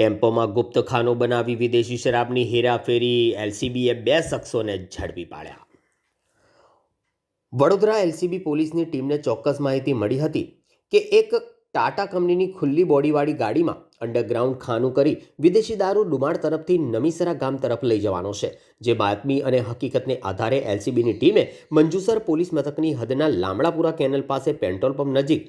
ટેમ્પોમાં ગુપ્તખાનું બનાવી વિદેશી શરાબની હેરાફેરી, એલસીબીએ 2 શખ્સોને ઝડપી પાડ્યા. વડોદરા એલસીબી પોલીસની ટીમને ચોક્કસ માહિતી મળી હતી કે એક ટાટા કંપનીની ખુલ્લી બોડીવાળી ગાડીમાં અંડરગ્રાઉન્ડ ખાનું કરી વિદેશી દારૂ ડુમાણ તરફથી નમીસરા ગામ તરફ લઈ જવાનો છે. જે બાતમી અને હકીકતને આધારે એલસીબીની ટીમે મંજુસર પોલીસ મથકની હદના લામડાપુરા કેનલ પાસે પેટ્રોલ પંપ નજીક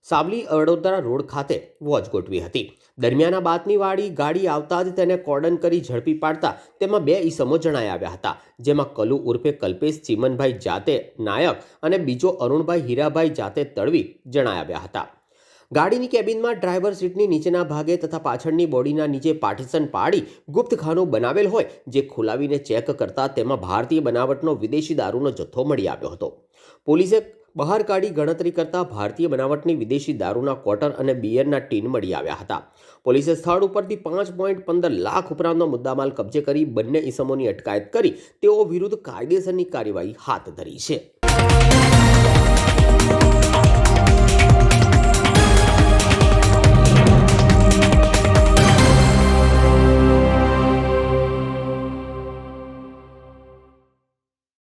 સાવલી વડોદરા રોડ ખાતે વોચ ગોઠવી હતી. દરમિયાન આ બાતમીવાળી ગાડી આવતા જ તેને કોર્ડન કરી ઝડપી પાડતા તેમાં 2 ઈસમો જણાઈ આવ્યા હતા, જેમાં કલુ ઉર્ફે કલ્પેશ ચીમનભાઈ જાતે નાયક અને બીજો અરુણભાઈ હીરાભાઈ જાતે તડવી જણાઈ આવ્યા હતા. ગાડીની કેબિનમાં ડ્રાઈવર સીટની નીચેના ભાગે તથા પાછળની બોડીના નીચે પાર્ટીશન પાડી ગુપ્તખાનું બનાવેલ હોય, જે ખોલાવીને ચેક કરતા તેમાં ભારતીય બનાવટનો વિદેશી દારૂનો જથ્થો મળી આવ્યો હતો. પોલીસે બહાર કાઢી ગણતરી કરતા ભારતીય બનાવટની વિદેશી દારૂના ક્વાર્ટર અને બિયરના ટીન મળી આવ્યા હતા. પોલીસે સ્થળ ઉપરથી 5.15 લાખ ઉપરાંતનો મુદ્દામાલ કબજે કરી બંને ઈસમોની અટકાયત કરી તેઓ વિરુદ્ધ કાયદેસરની કાર્યવાહી હાથ ધરી છે.